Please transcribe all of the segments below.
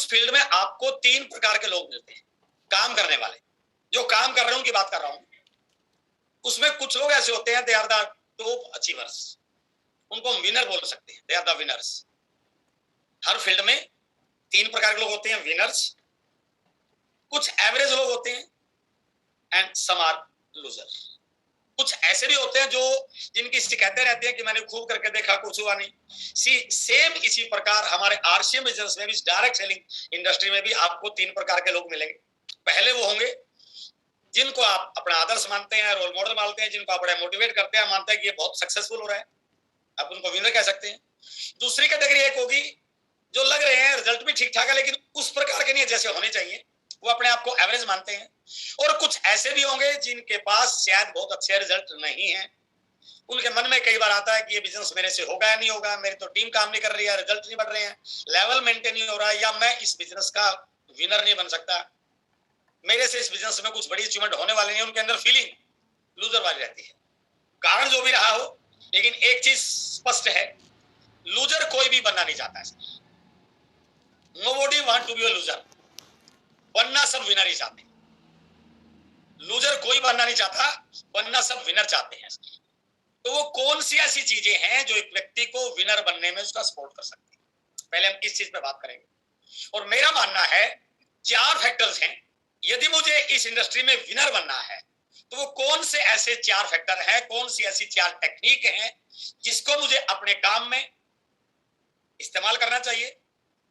उस फील्ड में आपको 3 प्रकार के लोग मिलते हैं काम करने वाले। जो काम कर रहे हैं उनकी बात कर रहा हूं। उसमें कुछ लोग ऐसे होते हैं, they are the top achievers, उनको हम विनर बोल सकते हैं, दे आर द विनर्स। हर फील्ड में 3 प्रकार के लोग होते हैं, विनर्स, कुछ एवरेज लोग होते हैं एंड सम आर लूजर। कुछ ऐसे भी होते हैं जो जिनकी शिकायतें रहती हैं कि मैंने खूब करके देखा कुछ हुआ नहीं। सेम इसी प्रकार हमारे आरसीएम बिजनेस में भी, डायरेक्ट सेलिंग इंडस्ट्री में भी आपको 3 प्रकार के लोग मिलेंगे। पहले वो होंगे जिनको आप अपना आदर्श मानते हैं, रोल मॉडल मानते हैं, जिनको आप बड़ा मोटिवेट करते हैं, मानते हैं कि ये बहुत सक्सेसफुल हो रहा है, आप उनको विनर कह सकते हैं। दूसरी कैटेगरी एक होगी जो लग रहे हैं रिजल्ट भी ठीक ठाक है लेकिन उस प्रकार के नहीं जैसे होने चाहिए, वो अपने आप को एवरेज मानते हैं। और कुछ ऐसे भी होंगे जिनके पास शायद बहुत अच्छे रिजल्ट नहीं है, उनके मन में कई बार आता है कि ये बिजनेस मेरे से होगा या नहीं होगा, मेरी तो टीम काम नहीं कर रही है, रिजल्ट नहीं बढ़ रहे हैं, लेवल मेंटेन नहीं हो रहा है, या मैं इस बिजनेस का विनर नहीं बन सकता, मेरे से इस बिजनेस में कुछ बड़ी अचीवमेंट होने वाली नहीं। उनके अंदर फीलिंग लूजर वाली रहती है। कारण जो भी रहा हो, लेकिन एक चीज स्पष्ट है, लूजर कोई भी बनना नहीं चाहता है। Nobody want to be a loser, बनना सब विनर ही चाहते हैं। लूजर कोई बनना नहीं चाहता, बनना सब विनर चाहते हैं। तो वो कौन सी ऐसी चीजें हैं जो एक व्यक्ति को विनर बनने में उसका सपोर्ट कर सकती है, पहले हम इस चीज पे बात करेंगे। और मेरा मानना है 4 फैक्टर्स हैं, यदि मुझे इस इंडस्ट्री में विनर बनना है तो वो कौन से ऐसे 4 फैक्टर हैं, कौन सी ऐसी 4 टेक्निक हैं जिसको मुझे अपने काम में इस्तेमाल करना चाहिए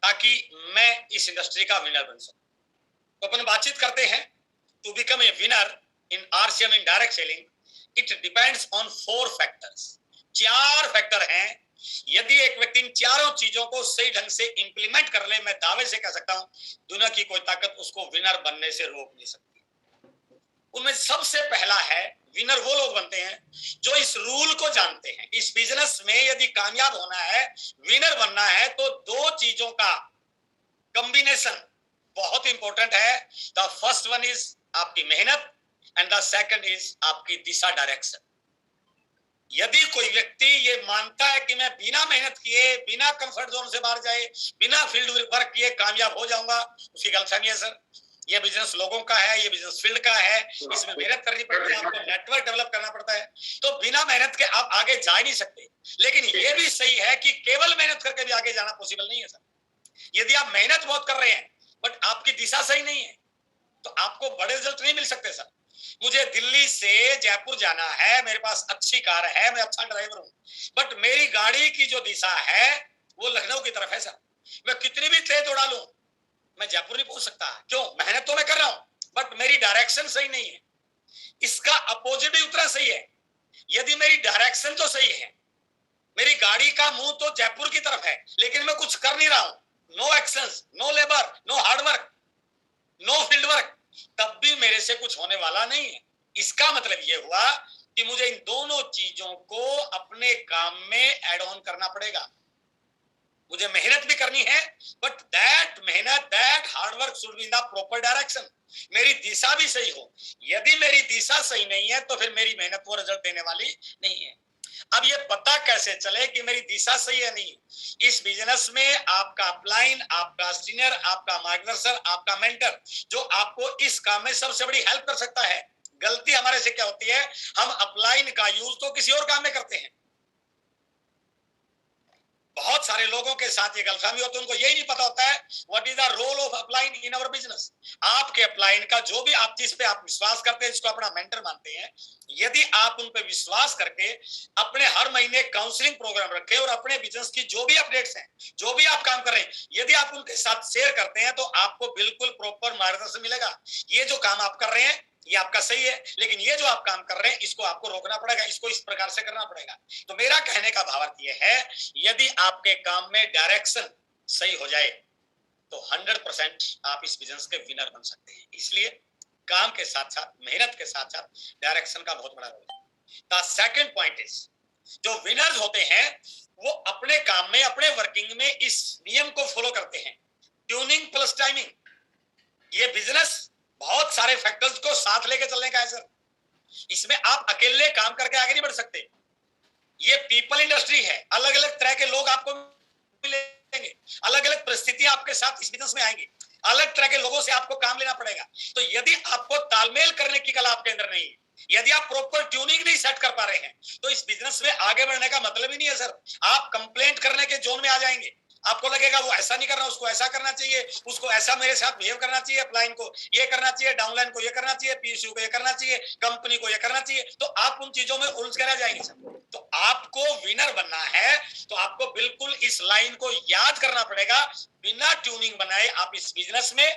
ताकि मैं इस इंडस्ट्री का विनर बन सकूं। तो अपन बातचीत करते हैं। To become a winner in RCM in direct selling it depends on 4 factors. 4 factor हैं, यदि एक व्यक्ति इन चारों चीजों को सही ढंग से इंप्लीमेंट कर ले, मैं दावे से कह सकता हूं दुनिया की कोई ताकत उसको विनर बनने से रोक नहीं सकती। उनमें सबसे पहला है, विनर वो लोग बनते हैं जो इस रूल को जानते हैं। इस बिजनेस में यदि कामयाब होना है, विनर बनना है, तो 2 चीजों का कॉम्बिनेशन बहुत इंपॉर्टेंट है। द फर्स्ट वन इज आपकी मेहनत एंड द सेकंड इज आपकी दिशा, डायरेक्शन। यदि कोई व्यक्ति ये मानता है कि मैं बिना मेहनत किए, बिना कंफर्ट जोन से बाहर जाए, बिना फील्ड वर्क किए कामयाब हो जाऊंगा, उसकी गलतफहमी है सर। ये बिजनेस लोगों का है, ये बिजनेस फील्ड का है, इसमें मेहनत करनी पड़ती है, आपको नेटवर्क डेवलप करना पड़ता है, तो बिना मेहनत के आप आगे जा ही नहीं सकते। लेकिन ये भी सही है कि केवल मेहनत करके भी आगे जाना पॉसिबल नहीं है सर। यदि आप मेहनत बहुत कर रहे हैं बट आपकी दिशा सही नहीं है तो आपको बड़े रिजल्ट नहीं मिल सकते सर। मुझे दिल्ली से जयपुर जाना है, मेरे पास अच्छी कार है, मैं अच्छा ड्राइवर हूं, बट मेरी गाड़ी की जो दिशा है वो लखनऊ की तरफ है सर। मैं कितनी भी तेज दौड़ा लूं, मैं जयपुर नहीं पहुंच सकता। क्यों? मेहनत तो मैं कर रहा हूं बट मेरी डायरेक्शन सही नहीं है। इसका अपोजिट भी उतना सही है। यदि मेरी डायरेक्शन तो सही है, मेरी गाड़ी का मुंह तो जयपुर की तरफ है, लेकिन मैं कुछ कर नहीं रहा हूं, no actions, no labour, no hard work, no field work, तब भी मेरे से कुछ होने वाला नहीं है। इसका मतलब यह हुआ कि मुझे इन दोनों चीजों को अपने काम में एड ऑन करना पड़ेगा। मुझे मेहनत भी करनी है बट दैट मेहनत, that hard work should be in the proper direction. मेरी दिशा भी सही हो। यदि मेरी दिशा सही नहीं है तो फिर मेरी मेहनत वो रिजल्ट देने वाली नहीं है। अब ये पता कैसे चले कि मेरी दिशा सही है नहीं? इस बिजनेस में आपका अपलाइन, आपका सीनियर, आपका मार्गदर्शन, आपका मेंटर जो आपको इस काम में सबसे बड़ी हेल्प कर सकता है। गलती हमारे से क्या होती है, हम अपलाइन का यूज तो किसी और काम में करते हैं। बहुत सारे लोगों के साथ ये गलतफहमी होती है, उनको यही नहीं पता होता है what is the role of upline in our business. आपके अपलाइन का जो भी आप जिस पे आप विश्वास करते हैं, जिसको अपना मेंटर मानते हैं, यदि आप उन पे विश्वास करके अपने हर महीने काउंसलिंग प्रोग्राम रखें और अपने बिजनेस की जो भी अपडेट्स हैं, जो भी आप काम कर रहे हैं, यदि आप उनके साथ शेयर करते हैं तो आपको बिल्कुल प्रॉपर मार्गदर्शन मिलेगा। ये जो काम आप कर रहे हैं ये आपका सही है, लेकिन ये जो आप काम कर रहे हैं इसको आपको रोकना पड़ेगा, इसको इस प्रकार से करना पड़ेगा। तो मेरा कहने का भावार्थ ये है, यदि आपके काम में डायरेक्शन सही हो जाए तो 100% आप इस बिजनेस के विनर बन सकते हैं। इसलिए काम के साथ साथ, मेहनत के साथ साथ डायरेक्शन का बहुत बड़ा रोल है। द सेकंड पॉइंट इज, जो विनर्स होते हैं वो अपने काम में, अपने वर्किंग में इस नियम को फॉलो करते हैं, ट्यूनिंग प्लस टाइमिंग। ये बिजनेस बहुत सारे फैक्टर्स को साथ लेके चलने का है सर। इसमें आप अकेले काम करके आगे नहीं बढ़ सकते। ये पीपल इंडस्ट्री है, अलग अलग तरह के लोग आपको मिलेंगे, अलग अलग परिस्थितियां आपके साथ इस बिजनेस में आएंगी, अलग तरह के लोगों से आपको काम लेना पड़ेगा। तो यदि आपको तालमेल करने की कला आपके अंदर नहीं है, यदि आप प्रॉपर ट्यूनिंग नहीं सेट कर पा रहे हैं, तो इस बिजनेस में आगे बढ़ने का मतलब ही नहीं है सर। आप कंप्लेंट करने के जोन में आ जाएंगे, आपको लगेगा वो ऐसा नहीं कर रहा, उसको ऐसा करना चाहिए, उसको ऐसा मेरे साथ बिहेव करना चाहिए, अपलाइन को ये करना चाहिए, डाउनलाइन को ये करना चाहिए, पीएसयू को ये करना चाहिए, कंपनी को ये करना चाहिए। तो आप उन चीजों में उलझ कर रह जाएंगे सर। तो आपको विनर बनना है, तो आपको बिल्कुल इस लाइन को याद करना पड़ेगा। बिना ट्यूनिंग बनाए आप इस बिजनेस में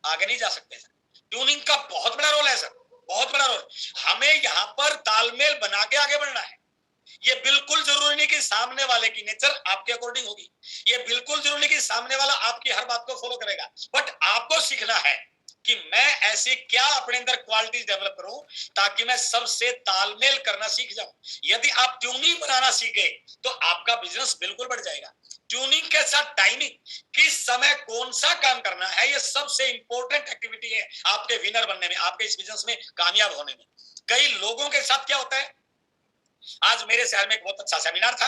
आगे नहीं जा सकते सर। ट्यूनिंग का बहुत बड़ा रोल है सर, बहुत बड़ा रोल। हमें यहाँ पर तालमेल बना के आगे बढ़ना है। ये बिल्कुल जरूरी नहीं कि सामने वाले की नेचर आपके अकॉर्डिंग होगी, ये बिल्कुल जरूरी नहीं कि सामने वाला आपकी हर बात को फॉलो करेगा, बट आपको सीखना है कि मैं ऐसे क्या अपने अंदर क्वालिटीज डेवलप करूं ताकि मैं सबसे तालमेल करना सीख जाऊं। यदि आप ट्यूनिंग बनाना सीखे तो आपका बिजनेस बिल्कुल बढ़ जाएगा। ट्यूनिंग के साथ टाइमिंग, किस समय कौन सा काम करना है, ये सबसे इंपॉर्टेंट एक्टिविटी है आपके विनर बनने में, आपके इस बिजनेस में कामयाब होने में। कई लोगों के साथ क्या होता है, आज मेरे शहर में एक बहुत अच्छा सेमिनार था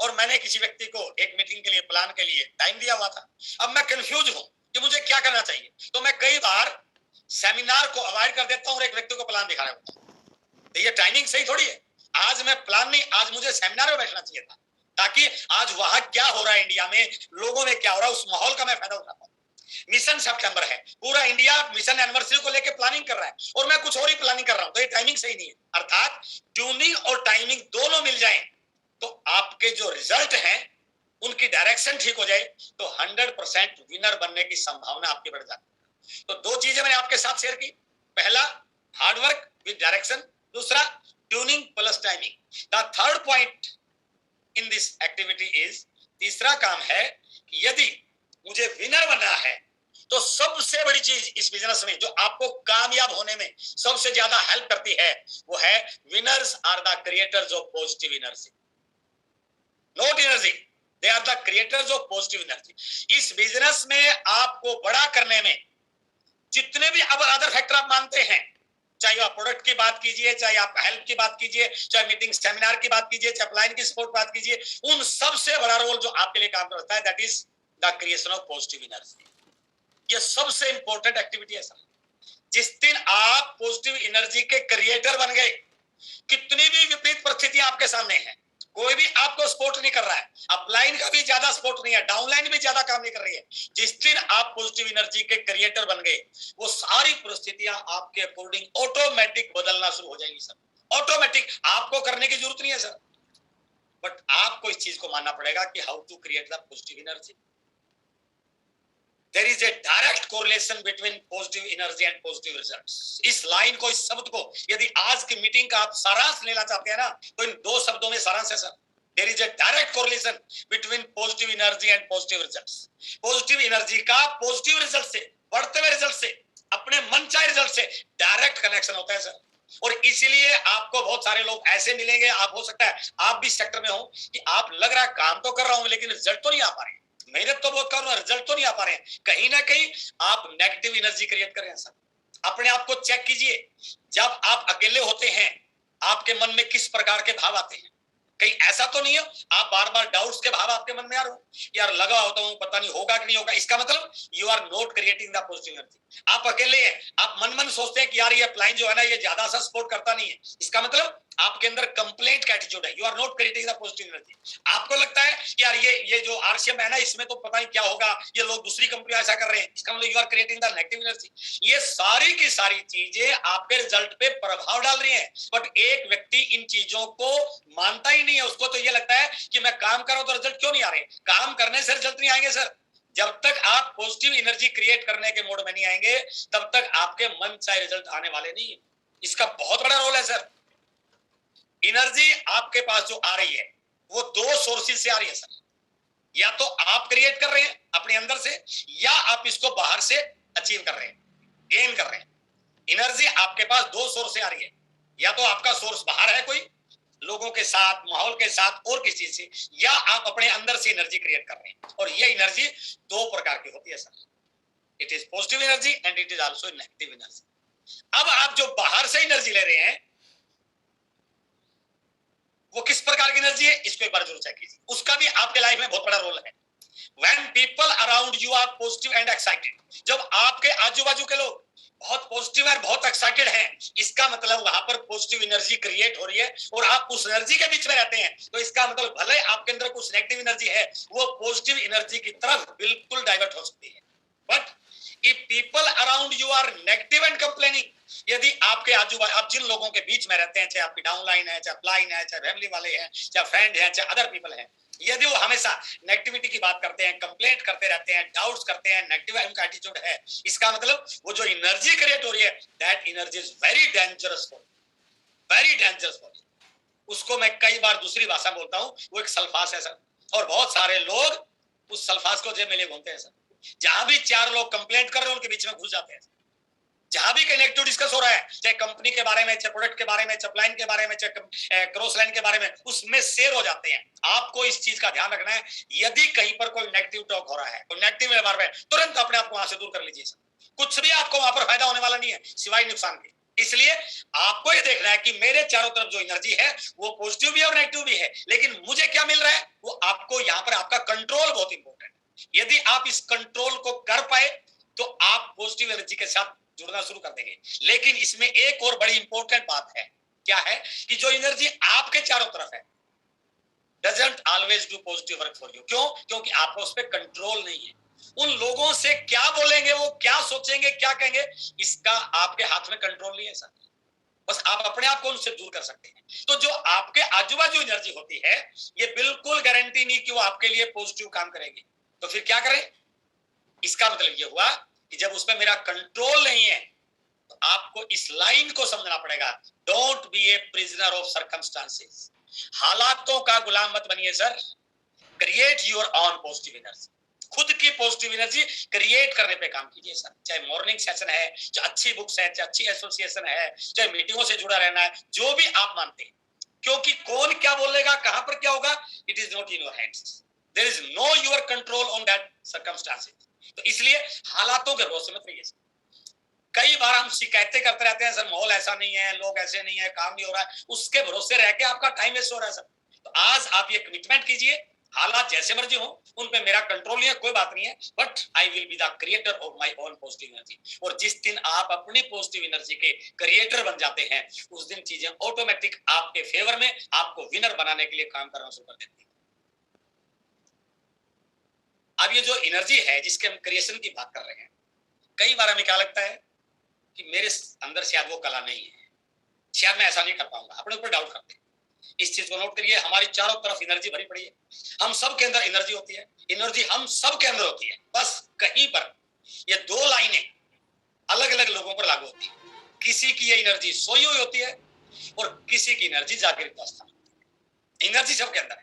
और मैंने किसी व्यक्ति को एक मीटिंग के लिए, प्लान के लिए टाइम दिया हुआ था। अब मैं कंफ्यूज हूं कि मुझे क्या करना चाहिए, तो मैं कई बार सेमिनार को अवॉइड कर देता हूं और एक व्यक्ति को प्लान दिखा रहा होता हूं। तो ये टाइमिंग सही थोड़ी है। आज मैं प्लान नहीं, आज मुझे सेमिनार में बैठना चाहिए था ताकि आज वहां क्या हो रहा है इंडिया में, लोगों में क्या हो रहा है, उस माहौल का मैं फायदा उठा पाऊं। मिशन सितंबर है, पूरा इंडिया मिशन एनिवर्सरी को लेकर प्लानिंग कर रहा है और मैं कुछ और ही प्लानिंग कर रहा हूं, तो ये टाइमिंग सही नहीं है। अर्थात ट्यूनिंग और टाइमिंग दोनों मिल जाएं तो आपके जो रिजल्ट हैं उनकी डायरेक्शन ठीक हो जाए तो 100% विनर बनने की संभावना आपकी बढ़ जाती है। तो दो चीजें मैंने आपके साथ शेयर की, पहला हार्डवर्क विद डायरेक्शन, दूसरा tuning plus timing. The third point in this activity is, तीसरा काम है कि यदि मुझे विनर बनना है तो सबसे बड़ी चीज इस बिजनेस में जो आपको कामयाब होने में सबसे ज्यादा हेल्प करती है वो है winners are the creators of positive energy, not energy, they are the creators of positive energy. इस बिजनेस में आपको बड़ा करने में जितने भी अब अदर फैक्टर आप मानते हैं, चाहे आप प्रोडक्ट की बात कीजिए, चाहे आप हेल्प की बात कीजिए, चाहे मीटिंग सेमिनार की बात कीजिए, चाहे अपलाइन की सपोर्ट बात कीजिए, उन सबसे बड़ा रोल जो आपके लिए काम करता है that is the creation of positive energy. ये सबसे इंपॉर्टेंट एक्टिविटी है सर। जिस दिन आप पॉजिटिव एनर्जी के क्रिएटर बन गए, कितनी भी विपरीत परिस्थितियां आपके सामने हैं, कोई भी आपको सपोर्ट नहीं कर रहा है, अपलाइन का भी ज्यादा सपोर्ट नहीं है, डाउनलाइन भी ज्यादा काम नहीं कर रही है, जिस दिन आप पॉजिटिव एनर्जी के क्रिएटर बन गए वो सारी परिस्थितियां आपके अकॉर्डिंग ऑटोमेटिक बदलना शुरू हो जाएंगी सर। ऑटोमेटिक, आपको करने की जरूरत नहीं है सर, बट आपको इस चीज को मानना पड़ेगा कि how to create the positive energy. There is a direct correlation between positive energy and positive results. इस लाइन को, इस शब्द को यदि आज की मीटिंग का आप सारांश लेना चाहते हैं ना तो इन दो शब्दों में सारांश है sir. There is a direct correlation between positive energy and positive results. Positive energy का पॉजिटिव रिजल्ट से, बढ़ते हुए रिजल्ट से, अपने मन चाहे रिजल्ट से डायरेक्ट कनेक्शन होता है सर। और इसीलिए आपको बहुत सारे लोग ऐसे मिलेंगे, आप हो सकता है आप भी सेक्टर में हो कि आप लग रहा है काम तो कर रहा हूं लेकिन रिजल्ट तो नहीं आ पा रहे, मेहनत तो बहुत कर रहा हूं, रिजल्ट तो नहीं आ पा रहे हैं। कहीं ना कहीं आप नेगेटिव एनर्जी क्रिएट कर रहे हैं सर। अपने आप को चेक कीजिए, जब आप अकेले होते हैं आपके मन में किस प्रकार के भाव आते हैं। कहीं ऐसा तो नहीं है आप बार बार डाउट्स के भाव आपके मन में आ रहे हो, यार लगा होता हूं पता नहीं होगा कि नहीं होगा, इसका मतलब you are not creating the positive energy. आप अकेले हैं, आप मन मन सोचते हैं कि यार ये अपलाइन जो है ना ये ज्यादा सा सपोर्ट करता नहीं है, इसका मतलब आपके अंदर कंप्लेंट का एटीट्यूड है, you are not creating the positive energy. आपको लगता है यार ये जो आरसीएम है ना इसमें तो पता नहीं क्या होगा, ये लोग दूसरी कंपनी ऐसा कर रहे हैं, इसका मतलब you are creating the negative energy. ये सारी की सारी चीजें आपके रिजल्ट पे प्रभाव डाल रही हैं, बट एक व्यक्ति इन चीजों को मानता ही नहीं है। उसको तो ये लगता है कि मैं काम कर रहा हूं तो रिजल्ट क्यों नहीं आ रहे। काम करने से रिजल्ट नहीं आएंगे सर। जब तक आप पॉजिटिव एनर्जी क्रिएट करने के मोड में नहीं आएंगे तब तक आपके मन चाहे रिजल्ट आने वाले नहीं है। इसका बहुत बड़ा रोल है सर। एनर्जी आपके पास जो आ रही है वो दो सोर्सेज से आ रही है सर, या तो आप क्रिएट कर रहे हैं अपने अंदर से या आप इसको बाहर से अचीव कर रहे हैं, गेन कर रहे हैं। एनर्जी आपके पास दो सोर्स से आ रही है, या तो आपका सोर्स बाहर है कोई लोगों के साथ, माहौल के साथ और किसी चीज से, या आप अपने अंदर से एनर्जी क्रिएट कर रहे हैं। और ये एनर्जी दो प्रकार की होती है sir, it is positive energy and it is also negative energy. अब आप जो बाहर से एनर्जी ले रहे हैं वो किस प्रकार की एनर्जी है, इसको एक बार जरूर चेक कीजिए, उसका भी आपके लाइफ में बहुत बड़ा रोल है। When people around you are positive and excited, जब आपके आजू बाजू के लोग बहुत पॉजिटिव और बहुत एक्साइटेड हैं, इसका मतलब वहां पर पॉजिटिव एनर्जी क्रिएट हो रही है और आप उस एनर्जी के बीच में रहते हैं, तो इसका मतलब भले आपके अंदर कुछ नेगेटिव एनर्जी है, वो पॉजिटिव एनर्जी की तरफ बिल्कुल डाइवर्ट हो सकती है। But if people around you are negative and complaining, यदि आपके आजू बाजू आप जिन लोगों के बीच में रहते हैं, चाहे आपकी डाउनलाइन है, चाहे अपलाइन है, चाहे फैमिली वाले हैं, चाहे फ्रेंड है, चाहे अदर पीपल हैं, यदि वो हमेशा नेगेटिविटी की बात करते हैं, कंप्लेंट करते रहते हैं, डाउट्स करते हैं, नेगेटिव उनका एटीट्यूड है, इसका मतलब वो जो एनर्जी क्रिएट हो रही है, that energy is very dangerous for, very dangerous for. उसको मैं कई बार दूसरी भाषा बोलता हूं, वो एक सल्फास है सर, और बहुत सारे लोग उस सल्फास को जेब में ले घूमते हैं सर। जहां भी चार लोग कंप्लेंट कर रहे हैं, उनके बीच में घुस जाते हैं। जहां भी कनेक्टिव डिस्कस हो रहा है, चाहे कंपनी के बारे में, चाहे प्रोडक्ट के बारे में, चाहे अपलाइन के बारे में, चाहे क्रॉस लाइन के बारे में, उसमें शेयर हो जाते हैं। आपको इस चीज का ध्यान रखना है, यदि कहीं पर कोई नेगेटिव टॉक हो रहा है, कोई नेगेटिव व्यवहार में, तुरंत अपने आप को वहां से दूर कर लीजिए। कुछ भी आपको वहां पर फायदा होने वाला नहीं है सिवाय नुकसान के। इसलिए आपको ये देखना है कि मेरे चारों तरफ जो एनर्जी है वो पॉजिटिव भी है और नेगेटिव भी है, लेकिन मुझे क्या मिल रहा है, वो आपको यहाँ पर आपका कंट्रोल बहुत इंपॉर्टेंट है। यदि आप इस कंट्रोल को कर पाए तो आप पॉजिटिव एनर्जी के साथ जुड़ना शुरू कर देंगे। लेकिन इसमें एक और बड़ी इंपॉर्टेंट बात है, क्या है कि जो एनर्जी आपके चारों तरफ है doesn't always do positive work for you. क्यों? क्योंकि आपको उस पर कंट्रोल नहीं है। उन लोगों से क्या बोलेंगे, वो क्या सोचेंगे, क्या कहेंगे, इसका आपके हाथ में कंट्रोल नहीं है सर। बस आप अपने आप को उनसे दूर कर सकते हैं। तो जो आपके आजू बाजू एनर्जी होती है, ये बिल्कुल गारंटी नहीं कि वो आपके लिए पॉजिटिव काम करेगी। तो फिर क्या करें? इसका मतलब ये हुआ कि जब उसमें मेरा कंट्रोल नहीं है, तो आपको इस लाइन को समझना पड़ेगा, don't be A prisoner of circumstances. हालातों का गुलाम मत बनिए sir, create your on positive energy. खुद की पॉजिटिव एनर्जी क्रिएट करने पे काम कीजिए सर। चाहे मॉर्निंग सेशन है, चाहे अच्छी बुक्स है, चाहे अच्छी एसोसिएशन है, चाहे मीटिंगों से जुड़ा रहना है, जो भी आप मानते हैं, क्योंकि कौन क्या बोलेगा, कहां पर क्या होगा, it is not in your hands. There is no your control on that circumstances. तो इसलिए हालातों के भरोसे मत रहिए। कई बार हम शिकायतें करते रहते हैं, सर माहौल ऐसा नहीं है, लोग ऐसे नहीं है, काम नहीं हो रहा है, उसके भरोसे रह के आपका टाइम वेस्ट हो रहा है सर। तो आज आप ये कमिटमेंट कीजिए, हालात जैसे मर्जी हो, उन पे मेरा कंट्रोल नहीं है, कोई बात नहीं है, but I will be the creator of my own positive energy. और जिस दिन आप अपनी पॉजिटिव एनर्जी के क्रिएटर बन जाते हैं, उस दिन चीजें ऑटोमेटिक आपके फेवर में, आपको विनर बनाने के लिए काम करना शुरू कर देती है। अब ये जो एनर्जी है जिसके हम क्रिएशन की बात कर रहे हैं, कई बार हमें क्या लगता है कि मेरे अंदर शायद वो कला नहीं है, शायद मैं ऐसा नहीं कर पाऊंगा, अपने ऊपर डाउट करते हैं। इस चीज को नोट करिए, हमारी चारों तरफ एनर्जी भरी पड़ी है, हम सब के अंदर एनर्जी होती है, एनर्जी हम सब के अंदर होती है, बस कहीं पर ये दो लाइनें अलग अलग लोगों पर लागू होती है। किसी की ये एनर्जी सोई हुई होती है और किसी की एनर्जी जागृत अवस्था में। एनर्जी सबके अंदर है।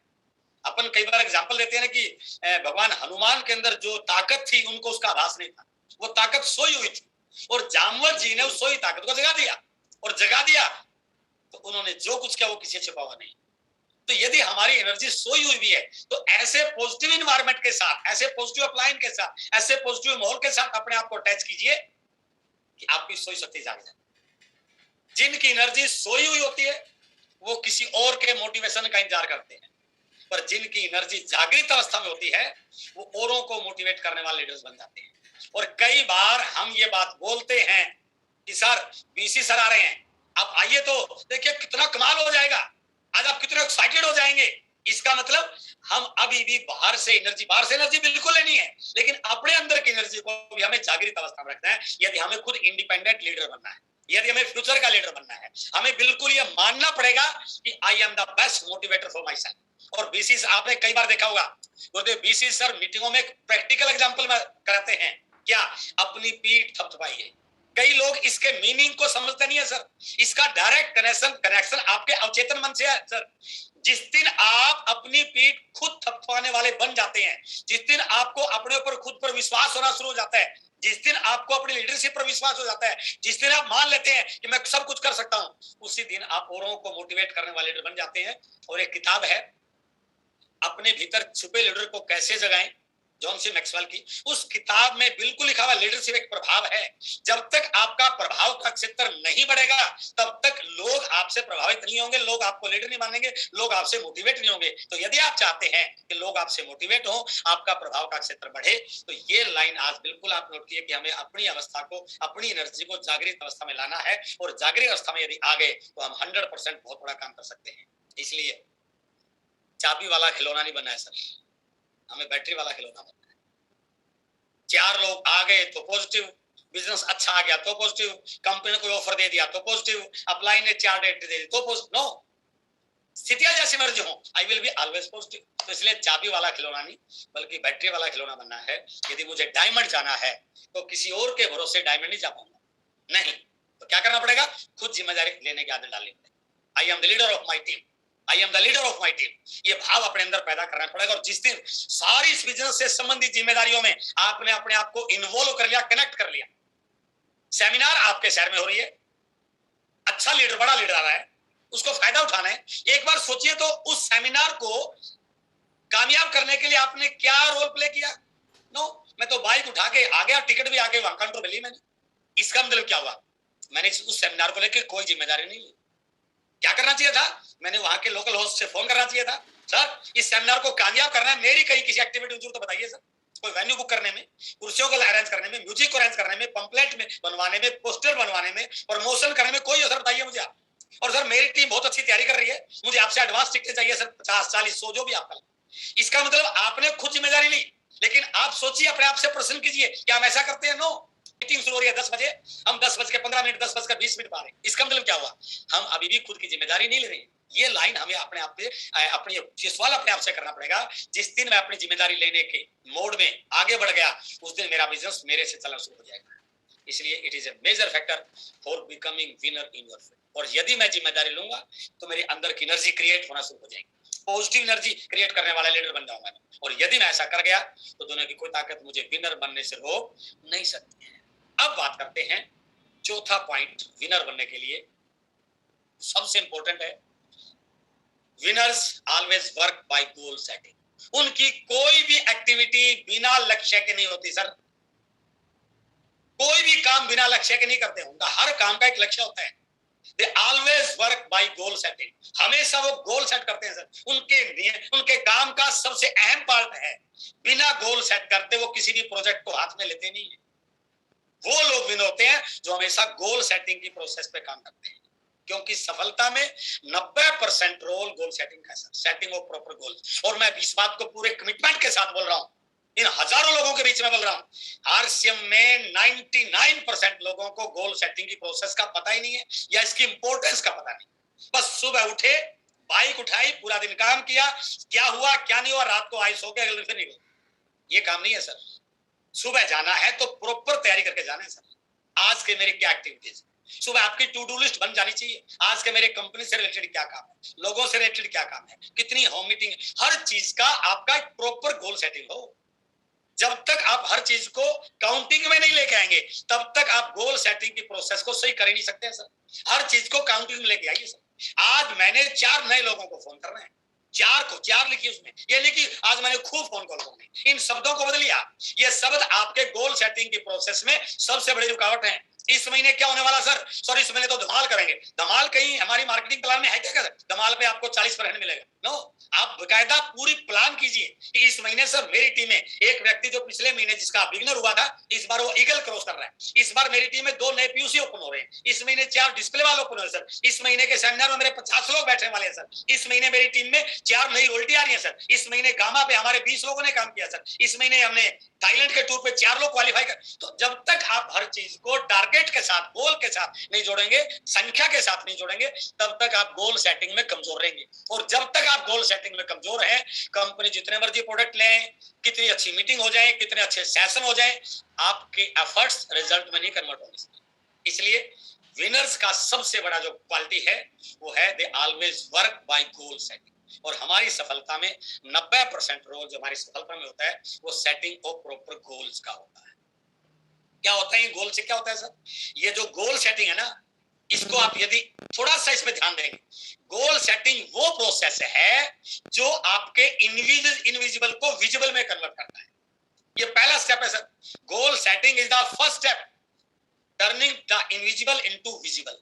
अपन कई बार एग्जाम्पल देते हैं ना कि भगवान हनुमान के अंदर जो ताकत थी, उनको उसका आभास नहीं था, वो ताकत सोई हुई थी, और जामवंत जी ने उस सोई ताकत को जगा दिया, और जगा दिया तो उन्होंने जो कुछ किया वो किसी से छिपा हुआ नहीं। तो यदि हमारी एनर्जी सोई हुई भी है, तो ऐसे पॉजिटिव एनवायरनमेंट के साथ, ऐसे पॉजिटिव अपलाइन के साथ, ऐसे पॉजिटिव माहौल के साथ अपने आप को अटैच कीजिए कि आपकी सोई शक्ति जाग जाए। जिनकी एनर्जी सोई हुई होती है वो किसी और के मोटिवेशन का इंतजार करते हैं, पर जिनकी एनर्जी जागृत अवस्था में होती है वो औरों को मोटिवेट करने वाले लीडर्स बन जाते हैं। और कई बार हम ये बात बोलते हैं कि सर बीसी सर आ रहे हैं, आप आइए तो देखिए कितना कमाल हो जाएगा, आज आप कितने एक्साइटेड हो जाएंगे। इसका मतलब हम अभी भी बाहर से एनर्जी बिल्कुल नहीं है, लेकिन अपने अंदर की एनर्जी को भी हमें जागृत अवस्था में रखना है। यदि हमें खुद इंडिपेंडेंट लीडर बनना है, यदि हमें फ्यूचर का लीडर बनना है, हमें बिल्कुल ये मानना पड़ेगा कि I am the best motivator for my self. और बीसी आपने कई बार देखा होगा, गुरुदेव बीसी सर मीटिंगों में प्रैक्टिकल एग्जांपल में कराते हैं, क्या अपनी पीठ थपथपाइए। कई लोग इसके मीनिंग को समझते नहीं है सर। इसका डायरेक्ट कनेक्शन आपके अवचेतन मन से है सर। जिस दिन आप अपनी पीठ खुद थपथपाने वाले बन जाते हैं, जिस दिन आपको अपने ऊपर खुद पर विश्वास होना शुरू हो जाता है, जिस दिन आपको अपनी लीडरशिप पर विश्वास हो जाता है, जिस दिन आप मान लेते हैं कि मैं सब कुछ कर सकता हूं, उसी दिन आप औरों को मोटिवेट करने वाले लीडर बन जाते हैं। और एक किताब है, अपने भीतर छुपे लीडर को कैसे जगाएं, जॉन सी मैक्सवेल की, उस किताब में बिल्कुल लिखा हुआ लीडरशिप एक प्रभाव है। जब तक आपका प्रभाव का क्षेत्र नहीं बढ़ेगा तब तक लोग आपसे प्रभावित नहीं होंगे, लोग आपको लीडर नहीं मानेंगे, लोग आपसे मोटिवेट नहीं होंगे। तो यदि आप चाहते हैं कि लोग आपसे मोटिवेट हो, आपका प्रभाव का क्षेत्र बढ़े, तो ये लाइन आज बिल्कुल आप नोट कीजिए कि हमें अपनी अवस्था को, अपनी एनर्जी को जागृत अवस्था में लाना है, और जागृत अवस्था में यदि आ गए तो हम 100% बहुत बड़ा काम कर सकते हैं। इसलिए चाबी वाला खिलौना नहीं बनना है सर, हमें बैटरी वाला खिलौना बनना है। 4 लोग आ गए तो पॉजिटिव, बिजनेस अच्छा आ गया तो पॉजिटिव, कंपनी ने कोई ऑफर दे दिया तो पॉजिटिव, अप्लाई ने 4 डेट दे दी तो पॉजिटिव। नो, स्थितियां जैसी मर्जी हो, I will be always positive. तो इसलिए चाबी वाला खिलौना नहीं बल्कि बैटरी वाला खिलौना बनना है। यदि मुझे डायमंड जाना है तो किसी और के भरोसे डायमंड नहीं जा पाऊंगा, नहीं, तो क्या करना पड़ेगा, खुद जिम्मेदारी लेने की आदत डालनी पड़ेगी। I am the leader of my team, I am the leader of my team, ये भाव अपने अंदर पैदा करना पड़ेगा। और जिस दिन सारी इस बिजनेस से संबंधित जिम्मेदारियों में आपने अपने आप को इन्वॉल्व कर लिया, कनेक्ट कर लिया, सेमिनार आपके शहर में हो रही है, अच्छा लीडर, बड़ा लीडर आ रहा है, उसको फायदा उठाना है। एक बार सोचिए तो उस सेमिनार को कामयाब करने के लिए आपने क्या रोल प्ले किया। नो, मैं तो बाइक उठा के आ गया, टिकट भी आ गए, वहां कंट्रोल ली मैंने। इसका मतलब क्या हुआ, मैंने उस सेमिनार को लेकर कोई जिम्मेदारी नहीं ली। क्या करना चाहिए था, मैंने वहां के लोकल होस्ट से फोन करना चाहिए था, सर इस सेमिनार को कामयाब करना है, मेरी कहीं किसी एक्टिविटी जरूर तो बताइए सर, कोई वेन्यू बुक करने में, कुर्सियों को अरेंज करने में, म्यूजिक को अरेंज करने में, पंपलेट में बनवाने में, पोस्टर बनवाने में, प्रमोशन करने में, कोई असर बताइए मुझे आप। और सर मेरी टीम बहुत अच्छी तैयारी कर रही है, मुझे आपसे एडवांस टिकट चाहिए सर, 50, 40, 100 जो भी आपका। इसका मतलब आपने खुद जिम्मेदारी ली, लेकिन आप सोचिए, अपने आप से प्रश्न कीजिए, क्या हम ऐसा करते हैं? नो, मीटिंग शुरू हो रही है 10 बजे, हम 10:15, 10:20 पा रहे। इसका मतलब क्या हुआ, हम अभी भी खुद की जिम्मेदारी नहीं ले रहे। ये लाइन हमें अपने आप पे, अपनी ये सवाल अपने आप से करना पड़ेगा। जिस दिन मैं अपनी जिम्मेदारी लेने के मोड में आगे बढ़ गया, उस दिन मेरा बिजनेस मेरे से चलना शुरू हो जाएगा। इसलिए it is a major factor for becoming winner in your field. और यदि मैं जिम्मेदारी लूंगा तो मेरे अंदर की एनर्जी क्रिएट होना शुरू हो जाएगी, पॉजिटिव एनर्जी क्रिएट करने वाला लीडर बन जाऊंगा। और यदि मैं ऐसा कर गया तो दुनिया की कोई ताकत मुझे विनर बनने से रोक नहीं सकती है। अब बात करते हैं चौथा पॉइंट, विनर बनने के लिए सबसे इंपॉर्टेंट है, winners always work by goal setting. उनकी कोई भी एक्टिविटी बिना लक्ष्य के नहीं होती सर, कोई भी काम बिना लक्ष्य के नहीं करते, उनका हर काम का एक लक्ष्य होता है। They always work by goal setting, हमेशा वो गोल सेट करते हैं सर। उनके काम का सबसे अहम पार्ट है, बिना गोल सेट करते वो किसी भी प्रोजेक्ट को हाथ में लेते नहीं है। वो लोग विन होते हैं जो हमेशा गोल सेटिंग की प्रोसेस पे काम करते हैं, क्योंकि सफलता में 90% रोल गोल सेटिंग का, सेटिंग ऑफ प्रॉपर गोल। और मैं इस बात को पूरे कमिटमेंट के साथ बोल रहा हूं, इन हजारों लोगों के बीच में बोल रहा हूं, आरसीएम में 99% लोगों को गोल सेटिंग की प्रोसेस का पता ही नहीं है, या इसकी इंपॉर्टेंस का पता नहीं। बस सुबह उठे, बाइक उठाई, पूरा दिन काम किया, क्या हुआ क्या नहीं हुआ, रात को आई सो के अगले दिन फिर निकल। ये काम नहीं है सर। सुबह जाना है तो प्रॉपर तैयारी करके जाना है सर। आज के मेरी क्या एक्टिविटीज, सुबह आपकी टू डू लिस्ट बन जानी चाहिए। आज के मेरे कंपनी से रिलेटेड क्या काम है, लोगों से रिलेटेड क्या काम है, कितनी होम मीटिंग, हर चीज का आपका एक प्रॉपर गोल सेटिंग हो। जब तक आप हर चीज को काउंटिंग में नहीं लेके आएंगे तब तक आप गोल सेटिंग की प्रोसेस को सही कर ही नहीं सकते हैं सर। हर चीज को काउंटिंग में लेके आइए सर। आज मैंने 4 नए लोगों को फोन करना है, 4 लिखिए उसमें, ये नहीं कि आज मैंने खूब फोन कॉल करनी, इन शब्दों को बदलिए। ये शब्द आपके गोल सेटिंग की प्रोसेस में सबसे बड़ी रुकावट है। इस महीने क्या होने वाला सर इस महीने तो धमाल करेंगे। धमाल कहीं हमारी मार्केटिंग प्लान में है क्या? धमाल पे आपको 40% मिलेगा? नो, आप बकायदा पूरी प्लान कीजिए कि इस महीने सर मेरी टीम में एक व्यक्ति जो पिछले महीने जिसका बिगिनर हुआ था, इस बार वो ईगल क्रॉस कर रहा है। इस बार मेरी टीम में 2 नए पीयूसी ओपन हो रहे हैं। इस महीने 4 डिस्प्ले वाले ओपन हो रहे हैं सर। इस महीने के सेमिनार में मेरे 50 लोग बैठने वाले हैं सर। इस महीने मेरी टीम में 4 नई रोल्टी आ रही है सर। इस महीने गामा पे हमारे 20 लोगों ने काम किया सर। इस महीने हमने थाईलैंड के टूर पे 4 लोग क्वालिफाई कर। तो जब तक आप हर चीज को टारगेट के साथ, गोल के साथ नहीं जोड़ेंगे, संख्या के साथ नहीं जोड़ेंगे, तब तक आप गोल सेटिंग में कमजोर रहेंगे। और जब तक आप गोल सेटिंग में कमजोर हैं, कंपनी जितने मर्जी प्रोडक्ट लें, कितनी अच्छी मीटिंग हो जाए, कितने अच्छे सेशन हो जाए, आपके एफर्ट्स रिजल्ट में नहीं कन्वर्ट होंगे। इसलिए विनर्स का सबसे बड़ा जो क्वालिटी है वो है they always work by goal setting. और हमारी सफलता में 90% रोल जो हमारी सफलता में होता है वो सेटिंग ऑफ प्रॉपर गोल्स का होता है। क्या होता है गोल से, क्या होता है सर? ये जो गोल सेटिंग है ना, इसको आप यदि थोड़ा सा इस पे ध्यान देंगे, गोल सेटिंग वो प्रोसेस है जो आपके इनविजिबल को विजिबल में कन्वर्ट करता है। ये पहला स्टेप है sir. Goal setting is the first step, turning the invisible into visible.